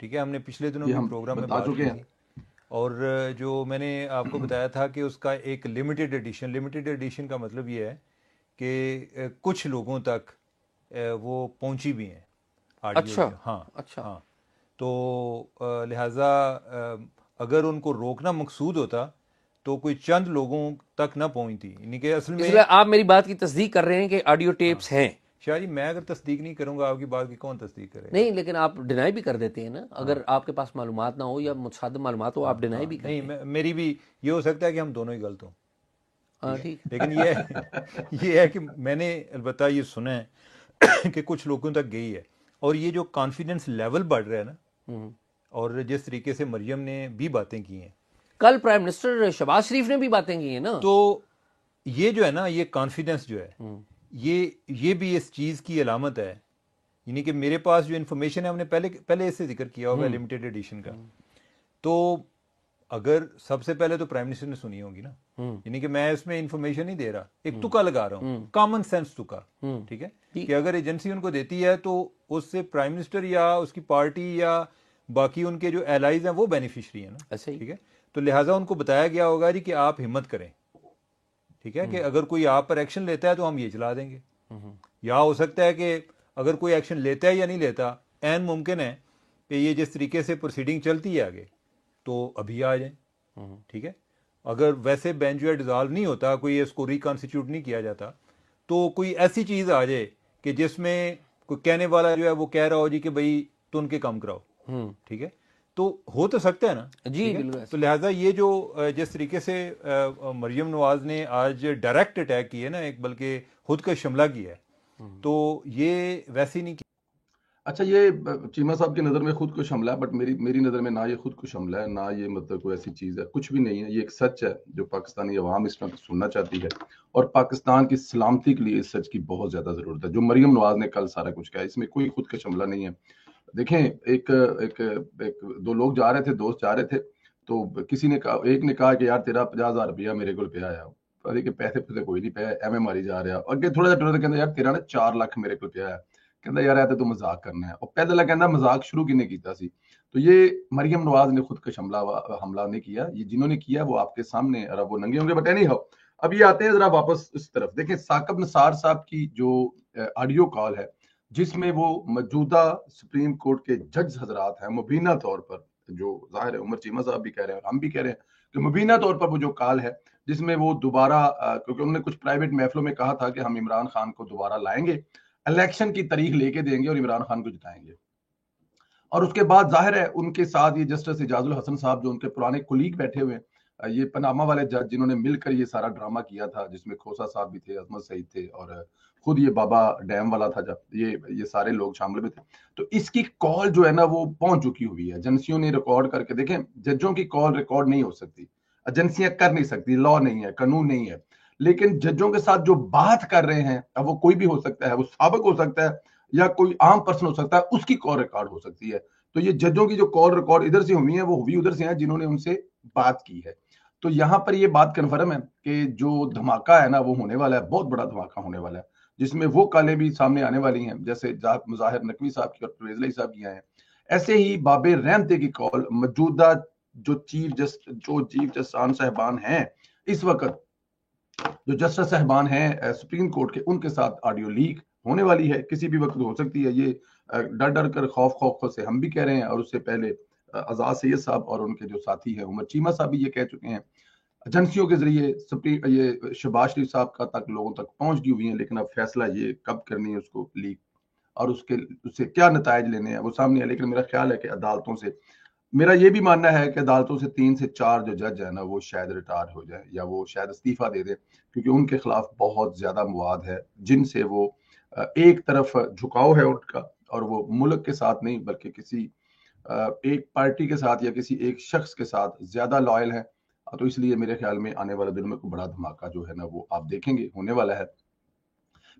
ٹھیک ہے، ہم نے پچھلے دنوں یہ بھی ہم پروگرام میں بتا بات چکے کی ہیں۔ تھی، اور جو میں نے آپ کو بتایا تھا کہ اس کا ایک لمیٹڈ ایڈیشن کا مطلب یہ ہے کہ کچھ لوگوں تک وہ پہنچی بھی ہیں آڈیو اچھا جو، ہاں اچھا، ہاں، تو لہٰذا اگر ان کو روکنا مقصود ہوتا تو کوئی چند لوگوں تک نہ پہنچتی، یعنی کہ اصل اس میں لیے آپ میری بات کی تصدیق کر رہے ہیں کہ آڈیو ہاں ٹیپس ہیں؟ شاہ جی، میں اگر تصدیق نہیں کروں گا آپ کی بات کی کون تصدیق کرے گا؟ نہیں، لیکن آپ ڈینائی بھی کر دیتے ہیں نا، ہاں اگر آپ کے پاس معلومات نہ ہو یا متصادم معلومات ہو ہاں آپ ڈینائی ہاں، بھی نہیں کرتے ہیں۔ میری بھی یہ ہو سکتا ہے کہ ہم دونوں ہی غلط ہوں، ہاں ٹھیک ہے، ٹھیک، لیکن یہ ہے کہ میں نے البتہ یہ سنا ہے کہ کچھ لوگوں تک گئی ہے، اور یہ جو کانفیڈنس لیول بڑھ رہا ہے نا، اور جس طریقے سے مریم نے بھی باتیں کی ہیں، کل پرائم منسٹر شہباز شریف نے بھی باتیں کی ہیں نا۔ تو یہ جو ہے نا، یہ کانفیڈنس جو ہے، یہ بھی اس چیز کی علامت ہے، یعنی کہ میرے پاس جو انفارمیشن ہے، ہم نے پہلے اس سے ذکر کیا ہوگا لمیٹڈ ایڈیشن کا، تو اگر سب سے پہلے تو پرائم منسٹر نے سنی ہوگی نا، یعنی کہ میں اس میں انفارمیشن نہیں دے رہا، ایک تکا لگا رہا ہوں، کامن سینس تکا، ٹھیک ہے، کہ اگر ایجنسی ان کو دیتی ہے تو اس سے پرائم منسٹر یا اس کی پارٹی یا باقی ان کے جو ایلائز ہیں وہ بینیفیشری ہیں نا، ایسے ہی ٹھیک ہے، تو لہٰذا ان کو بتایا گیا ہوگا جی کہ آپ ہمت کریں، ٹھیک ہے، کہ اگر کوئی آپ پر ایکشن لیتا ہے تو ہم یہ چلا دیں گے، یا ہو سکتا ہے کہ اگر کوئی ایکشن لیتا ہے یا نہیں لیتا، عین ممکن ہے کہ یہ جس طریقے سے پروسیڈنگ چلتی ہے آگے تو ابھی آ جائیں، ٹھیک ہے، اگر ویسے بینچ جو ہے ڈیزالو نہیں ہوتا، کوئی اس کو ریکانسٹیٹیوٹ نہیں کیا جاتا، تو کوئی ایسی چیز آ جائے کہ جس میں کوئی کہنے والا جو ہے وہ کہہ رہا ہو جی کہ بھائی تو ان کے کام کراؤ، ٹھیک ہے، تو ہو تو سکتا ہے نا، جی ٹھیک ہے، بالکل، تو لہٰذا یہ جو جس طریقے سے مریم نواز نے آج ڈائریکٹ اٹیک کی ہے نا، ایک بلکہ خود کا شملہ کیا ہے، تو یہ ویسے نہیں کیا۔ اچھا، یہ چیمہ صاحب کی نظر میں خود کو حملہ ہے، بٹ میری نظر میں نہ یہ خود کو حملہ ہے، نہ یہ مطلب کوئی ایسی چیز ہے، کچھ بھی نہیں ہے، یہ ایک سچ ہے جو پاکستانی عوام اس وقت سننا چاہتی ہے، اور پاکستان کی سلامتی کے لیے اس سچ کی بہت زیادہ ضرورت ہے۔ جو مریم نواز نے کل سارا کچھ کہا، اس میں کوئی خود کا حملہ نہیں ہے۔ دیکھیں، ایک دو لوگ جا رہے تھے، دوست جا رہے تھے، تو کسی نے کہا، ایک نے کہا کہ یار تیرا 50,000 روپیہ میرے کو پیا ہے، ارے کہ پیسے کوئی نہیں پیا، ایم ایم ماری جا رہا ہے، اگے تھوڑا جہا کہتا یار تیرا نا 4 لاکھ میرے کو پیا ہے، کہتا یار تو مذاق کرنا ہے، اور پہلے کہنا مذاق شروع کینے کیتا سی۔ تو یہ مریم نواز نے خود کا حملہ نہیں کیا، یہ جنہوں نے کیا وہ آپ کے سامنے، اور اب وہ ننگے ہوں گے، بٹ نہیں ہو۔ اب یہ آتے ہیں ذرا واپس اس طرف، دیکھیں ثاقب نثار صاحب کی جو آڈیو کال ہے، جس میں وہ موجودہ سپریم کورٹ کے جج حضرات ہیں مبینہ طور پر، جو ظاہر ہے عمر چیمہ صاحب بھی کہہ رہے ہیں اور ہم بھی کہہ رہے ہیں کہ مبینہ طور پر وہ جو کال ہے، جس میں وہ دوبارہ کیونکہ انہوں نے کچھ پرائیویٹ محفلوں میں کہا تھا کہ ہم عمران خان کو دوبارہ لائیں گے، الیکشن کی تاریخ لے کے دیں گے اور عمران خان کو جتائیں گے، اور اس کے بعد ظاہر ہے ان کے ساتھ یہ جسٹس اعجاز الحسن صاحب جو ان کے پرانے کولیگ بیٹھے ہوئے ہیں، یہ پاناما والے جج جنہوں نے مل کر یہ سارا ڈرامہ کیا تھا، جس میں کھوسا صاحب بھی تھے، عظمت سعید تھے، اور خود یہ بابا ڈیم والا تھا، جب یہ سارے لوگ شامل میں تھے، تو اس کی کال جو ہے نا وہ پہنچ چکی ہوئی ہے، ایجنسیوں نے ریکارڈ کر کے، دیکھیں ججوں کی کال ریکارڈ نہیں ہو سکتی، ایجنسیاں کر نہیں سکتی، لا نہیں ہے، قانون نہیں ہے، لیکن ججوں کے ساتھ جو بات کر رہے ہیں، اب وہ کوئی بھی ہو سکتا ہے، وہ سابق ہو سکتا ہے یا کوئی عام پرسن ہو سکتا ہے، اس کی کال ریکارڈ ہو سکتی ہے۔ تو یہ ججوں کی جو کال ریکارڈ ادھر سے ہوئی ہیں، وہ ہوئی ادھر سے ہیں جنہوں نے ان سے بات کی ہے۔ تو یہاں پر یہ بات کنفرم ہے کہ جو دھماکہ ہے نا وہ ہونے والا ہے، بہت بڑا دھماکہ ہونے والا ہے، جس میں وہ کالیں بھی سامنے آنے والی ہیں، جیسے مظاہر نقوی صاحب کی اور پرویز الہی صاحب کی ہیں، ایسے ہی بابے رحمتے کی کال موجودہ جو چیف جسٹس صاحبان ہیں اس وقت، جو جسٹس صاحبان ہیں سپریم کورٹ کے، ان کے ساتھ آڈیو لیک ہونے والی ہے، کسی بھی وقت ہو سکتی ہے۔ یہ ڈر ڈر کر خوف سے ہم بھی کہہ رہے ہیں، اور اس سے پہلے آزاد سید صاحب اور ان کے جو ساتھی ہیں عمر چیمہ صاحب بھی یہ کہہ چکے ہیں، ایجنسیوں کے ذریعے یہ شہباز شریف صاحب کا تک لوگوں تک پہنچ گئی ہوئی ہیں، لیکن اب فیصلہ یہ کب کرنی ہے اس کو لیک، اور اس سے کیا نتائج لینے ہیں وہ سامنے ہے۔ لیکن میرا خیال ہے کہ عدالتوں سے، میرا یہ بھی ماننا ہے کہ عدالتوں سے 3 سے 4 جو جج ہیں نا وہ شاید ریٹائر ہو جائیں، یا وہ شاید استعفیٰ دے دیں، کیونکہ ان کے خلاف بہت زیادہ مواد ہے جن سے وہ ایک طرف جھکاؤ ہے ان کا، اور وہ ملک کے ساتھ نہیں بلکہ کسی ایک پارٹی کے ساتھ یا کسی ایک شخص کے ساتھ زیادہ لائل ہیں۔ تو اس لیے میرے خیال میں آنے والے دنوں میں کوئی بڑا دھماکہ جو ہے نا وہ آپ دیکھیں گے ہونے والا ہے۔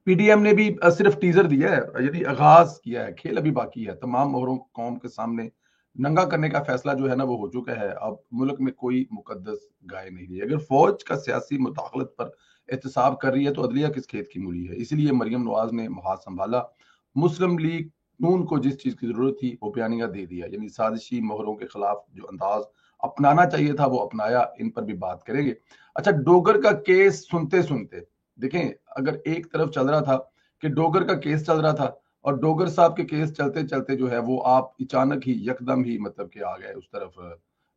پی ڈی ایم نے بھی صرف ٹیزر دیا ہے، یعنی آغاز کیا ہے، کھیل ابھی باقی ہے، تمام مہروں قوم کے سامنے ننگا کرنے کا فیصلہ جو ہے نا وہ ہو چکا ہے، اب ملک میں کوئی مقدس گائے نہیں رہی۔ اگر فوج کا سیاسی مداخلت پر احتساب کر رہی ہے تو عدلیہ کس کھیت کی مولی ہے؟ اسی لیے مریم نواز نے ہاتھ سنبھالا، مسلم لیگ نون کو جس چیز کی ضرورت تھی وہ بیانیہ دے دیا، یعنی سازشی مہروں کے خلاف جو انداز اپنانا چاہیے تھا وہ اپنایا. ان پر بھی بات کریں گے. اچھا، ڈوگر کا کیس سنتے سنتے دیکھیں، اگر ایک طرف چل رہا تھا کہ ڈوگر کا کیس چل رہا تھا اور ڈوگر صاحب کے کیس چلتے چلتے جو ہے وہ آپ اچانک ہی یکدم ہی مطلب کہ آ گئے اس طرف،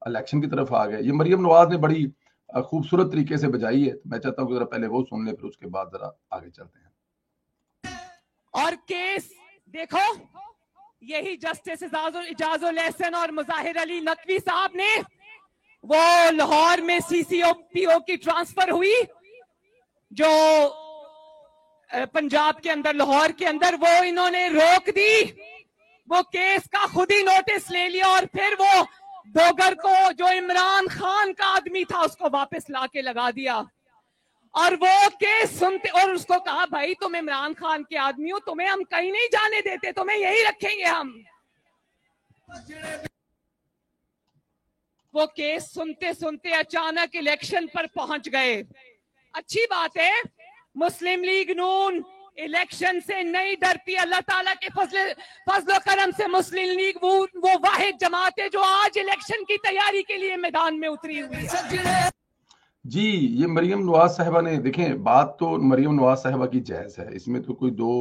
الیکشن کی طرف آ گئے. یہ مریم نواز نے بڑی خوبصورت طریقے سے بجائی ہے. میں چاہتا ہوں کہ ذرا پہلے وہ سن لیں، پھر اس کے بعد ذرا آگے چلتے ہیں. اور کیس دیکھو، یہی جسٹس اعجاز الاحسن اور مظاہر علی نقوی صاحب نے وہ لاہور میں سی سی او پی او کی ٹرانسفر ہوئی جو پنجاب کے اندر لاہور کے اندر، وہ انہوں نے روک دی. وہ کیس کا خود ہی نوٹس لے لیا اور پھر وہ ڈوگر کو جو عمران خان کا آدمی تھا اس کو واپس لا کے لگا دیا. اور وہ کیس سنتے اور اس کو کہا بھائی تم عمران خان کے آدمی ہو، تمہیں ہم کہیں نہیں جانے دیتے، تمہیں یہی رکھیں گے ہم. وہ کیس سنتے سنتے اچانک الیکشن پر پہنچ گئے. اچھی بات ہے، مسلم لیگ نون الیکشن سے نہیں ڈرتی. اللہ تعالیٰ کے فضل و کرم سے مسلم لیگ وہ واحد جماعت ہے جو آج الیکشن کی تیاری کے لیے میدان میں اتری ہوئی ہے. جی، یہ مریم نواز صاحبہ نے، دیکھیں بات تو مریم نواز صاحبہ کی جائز ہے، اس میں تو کوئی دو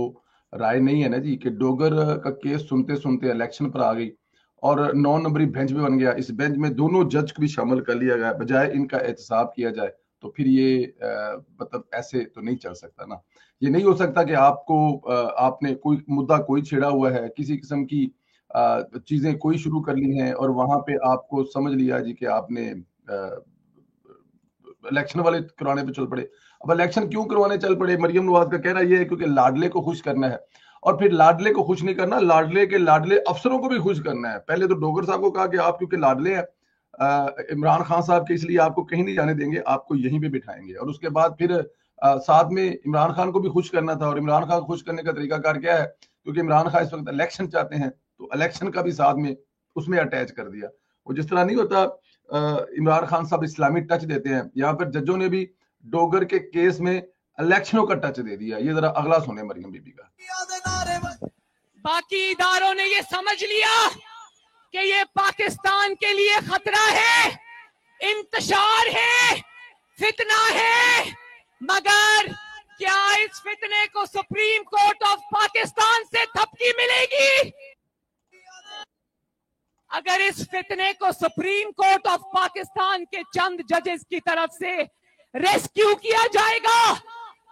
رائے نہیں ہے نا جی، کہ ڈوگر کا کیس سنتے سنتے الیکشن پر آ گئی اور 9 نمبری بینچ بھی بن گیا. اس بینچ میں دونوں جج کو بھی شامل کر لیا گیا، بجائے ان کا احتساب کیا جائے. تو پھر یہ مطلب ایسے تو نہیں چل سکتا نا. یہ نہیں ہو سکتا کہ آپ نے کوئی مدعا کوئی چھیڑا ہوا ہے، کسی قسم کی چیزیں کوئی شروع کر لی ہیں اور وہاں پہ آپ کو سمجھ لیا جی کہ آپ نے الیکشن والے کروانے پہ چل پڑے. اب الیکشن کیوں کروانے چل پڑے؟ مریم نواز کا کہنا یہ ہے کیونکہ لاڈلے کو خوش کرنا ہے، اور پھر لاڈلے کو خوش نہیں کرنا، لاڈلے کے لاڈلے افسروں کو بھی خوش کرنا ہے. پہلے تو ڈوگر صاحب کو کہا کہ آپ کیونکہ لاڈلے ہیں عمران خان صاحب کے، اس لیے آپ کو کہیں نہیں جانے دیں گے، آپ کو یہیں پہ بٹھائیں گے. اور اس کے بعد پھر ساتھ میں عمران خان کو بھی خوش کرنا تھا. اور عمران خان کو خوش کرنے کا طریقہ کار کیا ہے؟ کیونکہ عمران خان اس وقت الیکشن چاہتے ہیں تو الیکشن کا بھی ساتھ میں اس میں اٹیچ کر دیا. وہ جس طرح نہیں ہوتا عمران خان صاحب اسلامی ٹچ دیتے ہیں، یہاں پر ججوں نے بھی ڈوگر کے کیس میں الیکشنوں کا ٹچ دے دیا. یہ ذرا اگلا سنیں مریم بی بی کا. باقی اداروں نے یہ سمجھ لیا کہ یہ پاکستان کے لیے خطرہ ہے، انتشار ہے، فتنہ ہے، مگر کیا اس فتنے کو سپریم کورٹ آف پاکستان سے تھپکی ملے گی؟ اگر اس فتنے کو سپریم کورٹ آف پاکستان کے چند ججز کی طرف سے ریسکیو کیا جائے گا،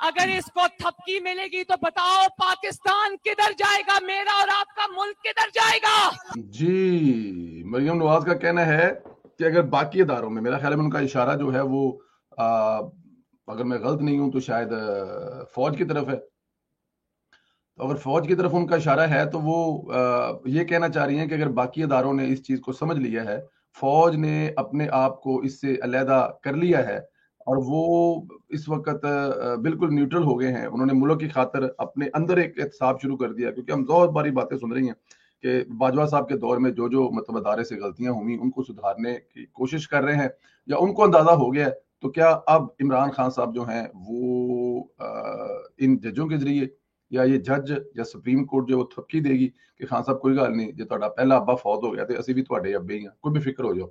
اگر اس کو تھپکی ملے گی تو بتاؤ پاکستان کدھر جائے گا؟ میرا اور آپ کا ملک کدھر جائے گا؟ جی، مریم نواز کا کہنا ہے کہ اگر باقی اداروں میں، میرا خیال ہے ان کا اشارہ جو ہے وہ اگر میں غلط نہیں ہوں تو شاید فوج کی طرف ہے. تو اگر فوج کی طرف ان کا اشارہ ہے تو وہ یہ کہنا چاہ رہی ہیں کہ اگر باقی اداروں نے اس چیز کو سمجھ لیا ہے، فوج نے اپنے آپ کو اس سے علیحدہ کر لیا ہے اور وہ اس وقت بالکل نیوٹرل ہو گئے ہیں، انہوں نے ملک کی خاطر اپنے اندر ایک احتساب شروع کر دیا. کیونکہ ہم بہت باری باتیں سن رہی ہیں کہ باجوہ صاحب کے دور میں جو مطلب ادارے سے غلطیاں ہوئی ان کو سدھارنے کی کوشش کر رہے ہیں، یا ان کو اندازہ ہو گیا ہے. تو کیا اب عمران خان صاحب جو ہیں وہ ان ججوں کے ذریعے یا یہ جج یا سپریم کورٹ جو وہ تھپکی دے گی کہ خان صاحب کوئی گل نہیں، جے تہاڈا پہلا ابا فوت ہو گیا تے اسی بھی تہاڈے ابے ہی ہیں، کوئی بھی فکر ہو جاؤ،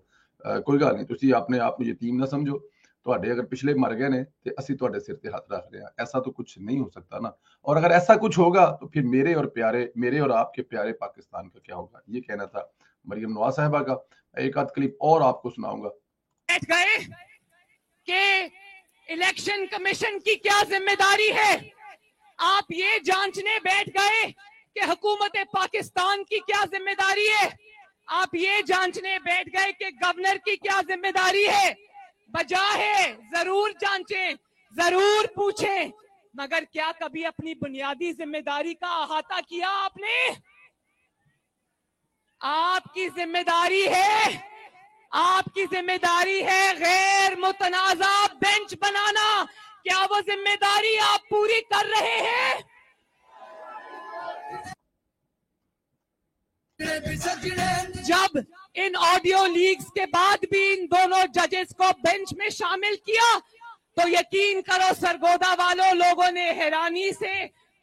کوئی گل نہیں، تسی اپنے آپ کو یتیم نہ سمجھو، تہاڈے اگر پچھلے مر گئے نے تے اسی تہاڈے سر تے ہاتھ رکھ رہے ہیں. ایسا تو کچھ نہیں ہو سکتا نا. اور اگر ایسا کچھ ہوگا تو پھر میرے اور آپ کے پیارے پاکستان کا کیا ہوگا؟ یہ کہنا تھا مریم نواز صاحبہ کا. ایک آدھ کلپ اور آپ کو سناؤں گا. بیٹھ گئے کہ الیکشن کمیشن کی کیا ذمہ داری ہے، آپ یہ جانچنے بیٹھ گئے کہ حکومت پاکستان کی کیا ذمہ داری ہے، آپ یہ جانچنے بیٹھ گئے کہ گورنر کی کیا ذمہ داری ہے. بجا ہے ضرور جانچیں، ضرور پوچھیں، مگر کیا کبھی اپنی بنیادی ذمہ داری کا احاطہ کیا آپ نے؟ آپ کی ذمہ داری ہے، آپ کی ذمہ داری ہے غیر متنازع بینچ بنانا. کیا وہ ذمہ داری آپ پوری کر رہے ہیں؟ جب ان آڈیو لیکس کے بعد بھی ان دونوں ججز کو بینچ میں شامل کیا تو یقین کرو سرگودا والوں، لوگوں نے حیرانی سے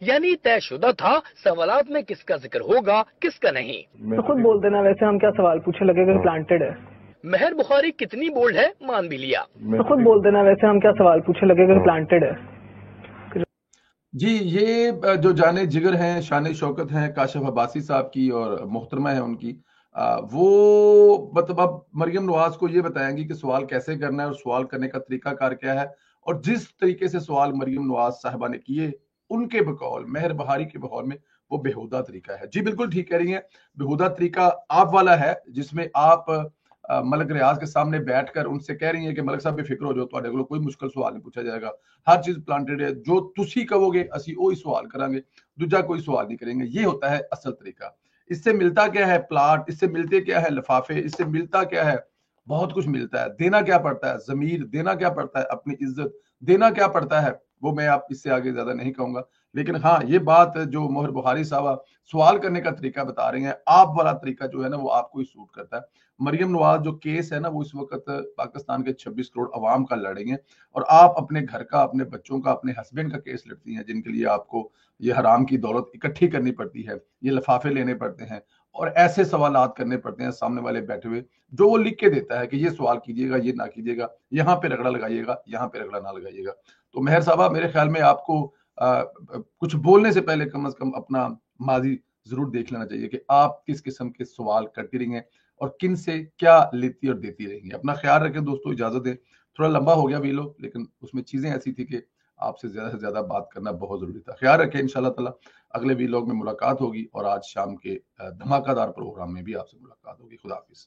یعنی طے شدہ تھا سوالات میں کس کا ذکر ہوگا کس کا نہیں. تو خود بول دینا ویسے ہم کیا سوال پوچھے لگے گا پلانٹڈ ہے. مہر بخاری کتنی بولڈ ہے مان بھی لیا. تو خود بول دینا ویسے ہم کیا سوال پوچھے لگے گا پلانٹڈ ہے. جی یہ جو جانے جگر ہیں شان شوکت ہیں کاشف عباسی صاحب کی اور محترمہ ہیں ان کی وہ مطلب اب مریم نواز کو یہ بتائیں گی کہ سوال کیسے کرنا ہے اور سوال کرنے کا طریقہ کار کیا ہے. اور جس طریقے سے سوال مریم نواز صاحبہ نے کیے ان کے بقول مہر بہاری کے بقول میں وہ بےہودہ طریقہ ہے. جی بالکل ٹھیک کہہ رہی ہیں. بےہودہ طریقہ آپ والا ہے جس میں آپ ملک ریاض کے سامنے بیٹھ کر ان سے کہہ رہی ہیں کہ ملک صاحب بے فکر ہو جاؤ تواڈے کولوں کوئی مشکل سوال نہیں پوچھا جائے گا, ہر چیز پلانٹڈ ہے, جو تسی کہو گے اسی وہی سوال کریں گے, دوجا کوئی سوال نہیں کریں گے. یہ ہوتا ہے اصل طریقہ. اس سے ملتا کیا ہے پلاٹ, اس سے ملتے کیا ہے لفافے, اس سے ملتا کیا ہے بہت کچھ ملتا ہے. دینا کیا پڑتا ہے ضمیر, دینا کیا پڑتا ہے اپنی عزت, دینا کیا پڑتا ہے وہ میں آپ اس سے آگے زیادہ نہیں کہوں گا. لیکن ہاں یہ بات جو مہر بخاری صاحبہ سوال کرنے کا طریقہ بتا رہی ہیں, آپ والا طریقہ جو ہے نا وہ آپ کو ہی سوٹ کرتا ہے. مریم نواز جو کیس ہے نا وہ اس وقت پاکستان کے 26 کروڑ عوام کا لڑ رہی ہیں, اور آپ اپنے گھر کا, اپنے بچوں کا, اپنے ہسبینڈ کا کیس لڑتی ہیں جن کے لیے آپ کو یہ حرام کی دولت اکٹھی کرنی پڑتی ہے, یہ لفافے لینے پڑتے ہیں اور ایسے سوالات کرنے پڑتے ہیں سامنے والے بیٹھے ہوئے جو وہ لکھ کے دیتا ہے کہ یہ سوال کیجیے گا, یہ نہ کیجیے گا, یہاں پہ رگڑا لگائیے گا, یہاں پہ رگڑا نہ لگائیے گا. تو مہر صاحبہ میرے خیال میں آپ کو کچھ بولنے سے پہلے کم از کم اپنا ماضی ضرور دیکھ لینا چاہیے کہ آپ کس قسم کے سوال کرتی رہی ہیں اور کن سے کیا لیتی اور دیتی رہیں گی. اپنا خیال رکھیں دوستو, اجازت دیں, تھوڑا لمبا ہو گیا ویلو لیکن اس میں چیزیں ایسی تھی کہ آپ سے زیادہ بات کرنا بہت ضروری تھا. خیال رکھیں, انشاءاللہ تعالی اگلے ویلوگ میں ملاقات ہوگی اور آج شام کے دھماکہ دار پروگرام میں بھی آپ سے ملاقات ہوگی. خدا حافظ.